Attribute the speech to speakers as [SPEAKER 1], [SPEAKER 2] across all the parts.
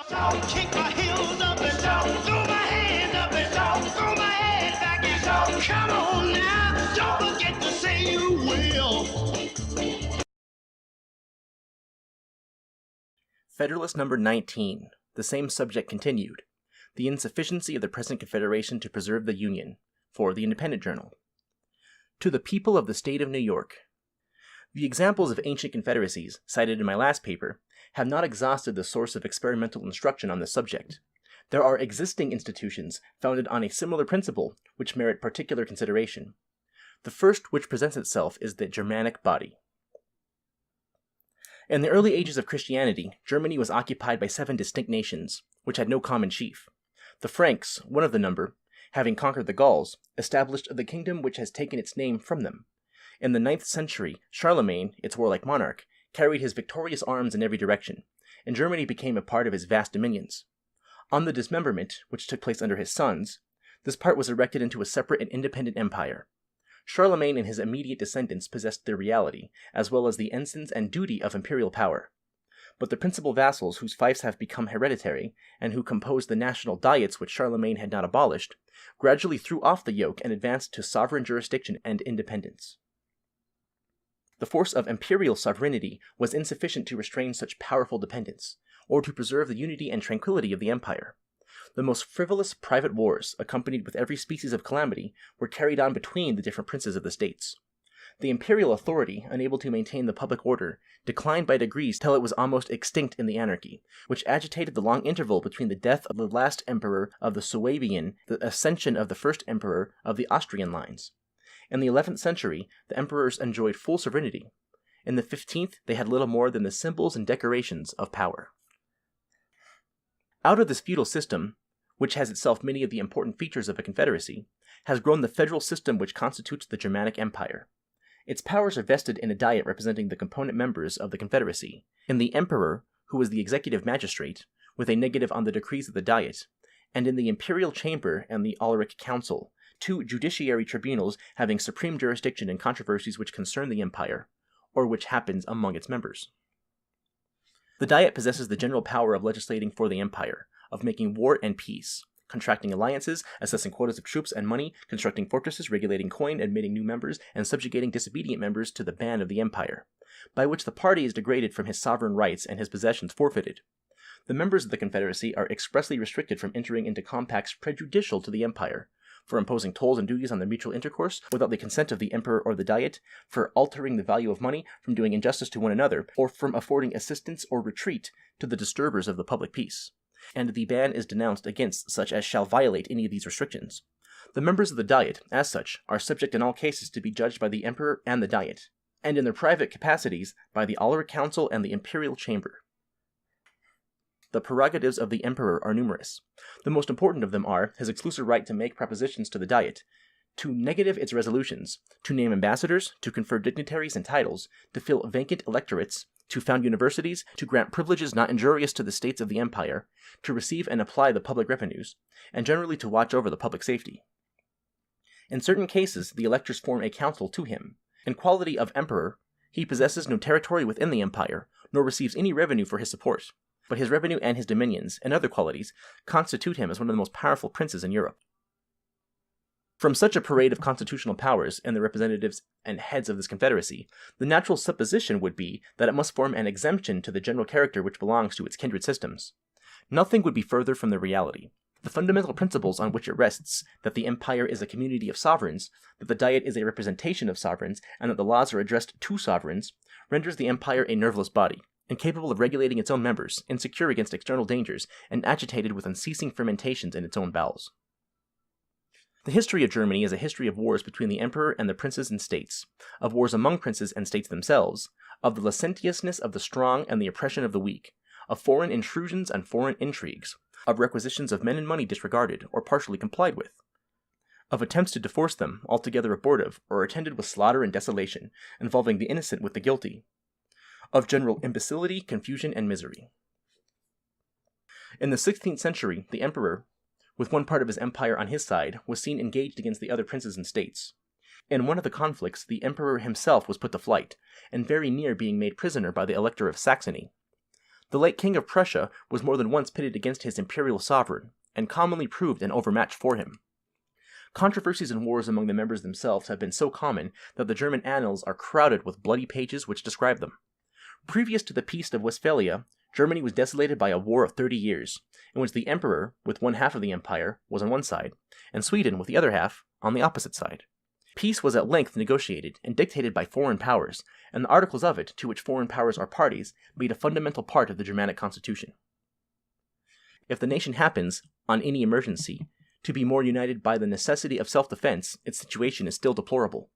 [SPEAKER 1] Kick my heels up and throw my hands up and throw my head back and come on now, don't forget to say you will.
[SPEAKER 2] Federalist Number 19, the same subject continued, the insufficiency of the present Confederation to preserve the Union, for the Independent Journal. To the people of the State of New York. The examples of ancient confederacies, cited in my last paper, have not exhausted the source of experimental instruction on this subject. There are existing institutions founded on a similar principle which merit particular consideration. The first which presents itself is the Germanic body. In the early ages of Christianity, Germany was occupied by 7 distinct nations, which had no common chief. The Franks, one of the number, having conquered the Gauls, established the kingdom which has taken its name from them. In the 9th century, Charlemagne, its warlike monarch, carried his victorious arms in every direction, and Germany became a part of his vast dominions. On the dismemberment, which took place under his sons, this part was erected into a separate and independent empire. Charlemagne and his immediate descendants possessed their reality, as well as the ensigns and duty of imperial power. But the principal vassals whose fiefs have become hereditary, and who composed the national diets which Charlemagne had not abolished, gradually threw off the yoke and advanced to sovereign jurisdiction and independence. The force of imperial sovereignty was insufficient to restrain such powerful dependence, or to preserve the unity and tranquility of the empire. The most frivolous private wars, accompanied with every species of calamity, were carried on between the different princes of the states. The imperial authority, unable to maintain the public order, declined by degrees till it was almost extinct in the anarchy, which agitated the long interval between the death of the last emperor of the Suabian, the accession of the first emperor of the Austrian lines. In the 11th century, the emperors enjoyed full sovereignty. In the 15th, they had little more than the symbols and decorations of power. Out of this feudal system, which has itself many of the important features of a confederacy, has grown the federal system which constitutes the Germanic Empire. Its powers are vested in a diet representing the component members of the confederacy, in the emperor, who is the executive magistrate, with a negative on the decrees of the diet, and in the imperial chamber and the Alaric Council, 2 judiciary tribunals having supreme jurisdiction in controversies which concern the empire, or which happens among its members. The Diet possesses the general power of legislating for the empire, of making war and peace, contracting alliances, assessing quotas of troops and money, constructing fortresses, regulating coin, admitting new members, and subjugating disobedient members to the ban of the empire, by which the party is degraded from his sovereign rights and his possessions forfeited. The members of the confederacy are expressly restricted from entering into compacts prejudicial to the empire, for imposing tolls and duties on their mutual intercourse without the consent of the emperor or the diet, for altering the value of money, from doing injustice to one another, or from affording assistance or retreat to the disturbers of the public peace. And the ban is denounced against such as shall violate any of these restrictions. The members of the diet, as such, are subject in all cases to be judged by the emperor and the diet, and in their private capacities by the Alaric Council and the imperial chamber. The prerogatives of the emperor are numerous. The most important of them are his exclusive right to make propositions to the diet, to negative its resolutions, to name ambassadors, to confer dignitaries and titles, to fill vacant electorates, to found universities, to grant privileges not injurious to the states of the empire, to receive and apply the public revenues, and generally to watch over the public safety. In certain cases, the electors form a council to him. In quality of emperor, he possesses no territory within the empire, nor receives any revenue for his support, but his revenue and his dominions, and other qualities, constitute him as one of the most powerful princes in Europe. From such a parade of constitutional powers in the representatives and heads of this confederacy, the natural supposition would be that it must form an exemption to the general character which belongs to its kindred systems. Nothing would be further from the reality. The fundamental principles on which it rests, that the empire is a community of sovereigns, that the diet is a representation of sovereigns, and that the laws are addressed to sovereigns, renders the empire a nerveless body, incapable of regulating its own members, insecure against external dangers, and agitated with unceasing fermentations in its own bowels. The history of Germany is a history of wars between the emperor and the princes and states, of wars among princes and states themselves, of the licentiousness of the strong and the oppression of the weak, of foreign intrusions and foreign intrigues, of requisitions of men and money disregarded or partially complied with, of attempts to divorce them, altogether abortive, or attended with slaughter and desolation, involving the innocent with the guilty, of general imbecility, confusion, and misery. In the 16th century, the emperor, with one part of his empire on his side, was seen engaged against the other princes and states. In one of the conflicts, the emperor himself was put to flight, and very near being made prisoner by the Elector of Saxony. The late King of Prussia was more than once pitted against his imperial sovereign, and commonly proved an overmatch for him. Controversies and wars among the members themselves have been so common that the German annals are crowded with bloody pages which describe them. Previous to the Peace of Westphalia, Germany was desolated by a war of 30 years, in which the emperor, with one half of the empire, was on one side, and Sweden, with the other half, on the opposite side. Peace was at length negotiated and dictated by foreign powers, and the articles of it, to which foreign powers are parties, made a fundamental part of the Germanic constitution. If the nation happens, on any emergency, to be more united by the necessity of self-defense, its situation is still deplorable.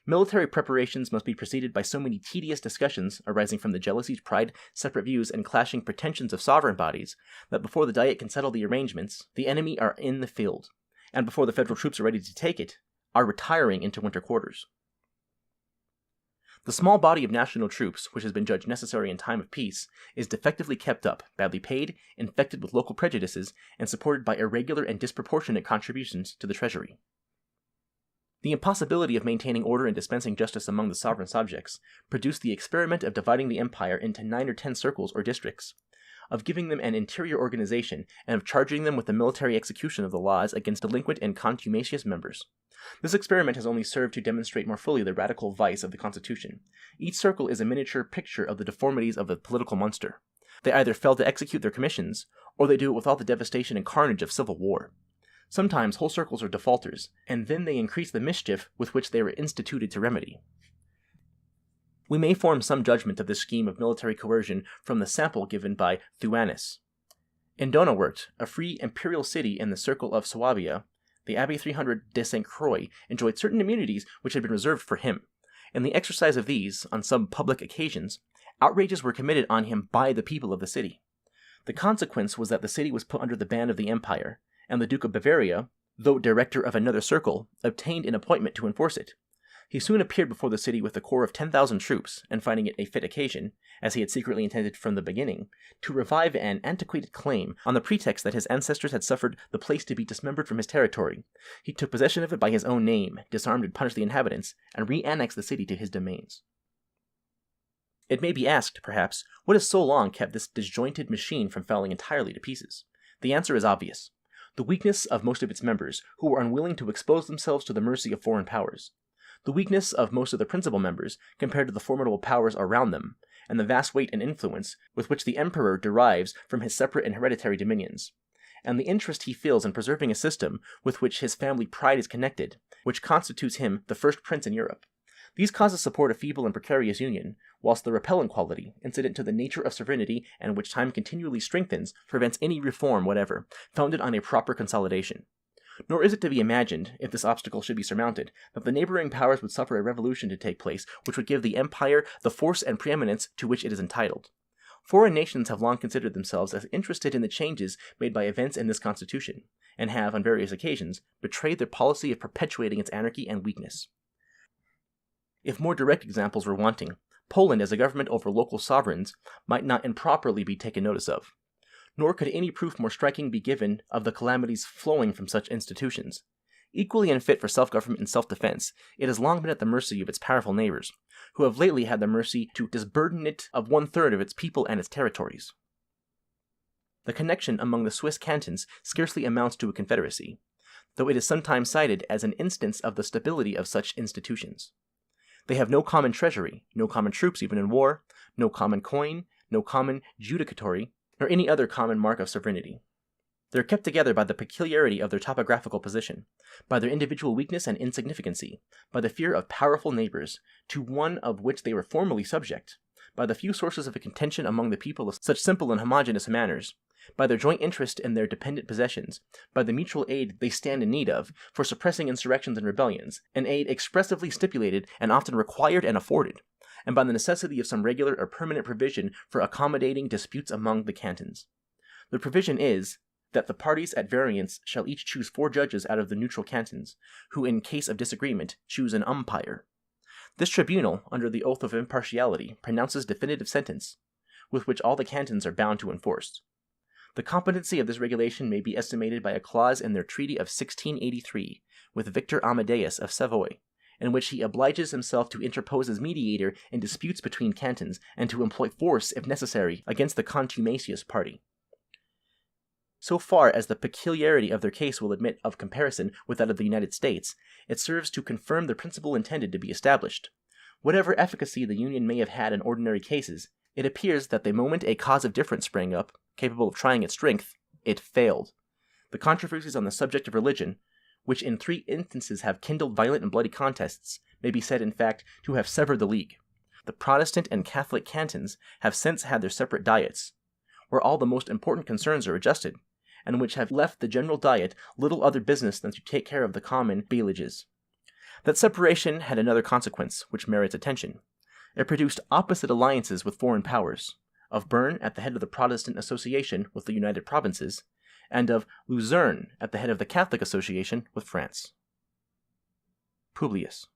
[SPEAKER 2] Military preparations must be preceded by so many tedious discussions arising from the jealousies, pride, separate views, and clashing pretensions of sovereign bodies, that before the Diet can settle the arrangements, the enemy are in the field, and before the federal troops are ready to take it, are retiring into winter quarters. The small body of national troops, which has been judged necessary in time of peace, is defectively kept up, badly paid, infected with local prejudices, and supported by irregular and disproportionate contributions to the treasury. The impossibility of maintaining order and dispensing justice among the sovereign subjects produced the experiment of dividing the empire into 9 or 10 circles or districts, of giving them an interior organization, and of charging them with the military execution of the laws against delinquent and contumacious members. This experiment has only served to demonstrate more fully the radical vice of the Constitution. Each circle is a miniature picture of the deformities of the political monster. They either fail to execute their commissions, or they do it with all the devastation and carnage of civil war. Sometimes whole circles are defaulters, and then they increase the mischief with which they were instituted to remedy. We may form some judgment of this scheme of military coercion from the sample given by Thuanus. In Donauwörth, a free imperial city in the circle of Swabia, the Abbé 300 de St. Croix enjoyed certain immunities which had been reserved for him. In the exercise of these, on some public occasions, outrages were committed on him by the people of the city. The consequence was that the city was put under the ban of the empire, and the Duke of Bavaria, though director of another circle, obtained an appointment to enforce it. He soon appeared before the city with a corps of 10,000 troops, and finding it a fit occasion, as he had secretly intended from the beginning, to revive an antiquated claim on the pretext that his ancestors had suffered the place to be dismembered from his territory, he took possession of it by his own name, disarmed and punished the inhabitants, and re-annexed the city to his domains. It may be asked, perhaps, what has so long kept this disjointed machine from falling entirely to pieces? The answer is obvious. The weakness of most of its members, who were unwilling to expose themselves to the mercy of foreign powers. The weakness of most of the principal members compared to the formidable powers around them, and the vast weight and influence with which the emperor derives from his separate and hereditary dominions, and the interest he feels in preserving a system with which his family pride is connected, which constitutes him the first prince in Europe. These causes support a feeble and precarious union, whilst the repellent quality, incident to the nature of sovereignty and which time continually strengthens, prevents any reform whatever, founded on a proper consolidation. Nor is it to be imagined, if this obstacle should be surmounted, that the neighboring powers would suffer a revolution to take place which would give the empire the force and preeminence to which it is entitled. Foreign nations have long considered themselves as interested in the changes made by events in this constitution, and have, on various occasions, betrayed their policy of perpetuating its anarchy and weakness. If more direct examples were wanting, Poland as a government over local sovereigns might not improperly be taken notice of. Nor could any proof more striking be given of the calamities flowing from such institutions. Equally unfit for self-government and self-defense, it has long been at the mercy of its powerful neighbors, who have lately had the mercy to disburden it of 1/3 of its people and its territories. The connection among the Swiss cantons scarcely amounts to a confederacy, though it is sometimes cited as an instance of the stability of such institutions. They have no common treasury, no common troops even in war, no common coin, no common judicatory, nor any other common mark of sovereignty. They are kept together by the peculiarity of their topographical position, by their individual weakness and insignificancy, by the fear of powerful neighbors, to one of which they were formerly subject, by the few sources of contention among the people of such simple and homogeneous manners, by their joint interest in their dependent possessions, by the mutual aid they stand in need of for suppressing insurrections and rebellions, an aid expressively stipulated and often required and afforded, and by the necessity of some regular or permanent provision for accommodating disputes among the cantons. The provision is, that the parties at variance shall each choose 4 judges out of the neutral cantons, who in case of disagreement choose an umpire. This tribunal, under the oath of impartiality, pronounces definitive sentence, with which all the cantons are bound to enforce. The competency of this regulation may be estimated by a clause in their treaty of 1683, with Victor Amadeus of Savoy, in which he obliges himself to interpose as mediator in disputes between cantons, and to employ force, if necessary, against the contumacious party. So far as the peculiarity of their case will admit of comparison with that of the United States, it serves to confirm the principle intended to be established. Whatever efficacy the Union may have had in ordinary cases, it appears that the moment a cause of difference sprang up, capable of trying its strength, it failed. The controversies on the subject of religion, which in 3 instances have kindled violent and bloody contests, may be said in fact to have severed the league. The Protestant and Catholic cantons have since had their separate diets, where all the most important concerns are adjusted, and which have left the general diet little other business than to take care of the common bailages. That separation had another consequence, which merits attention. It produced opposite alliances with foreign powers, of Bern at the head of the Protestant Association with the United Provinces, and of Luzerne at the head of the Catholic Association with France. Publius.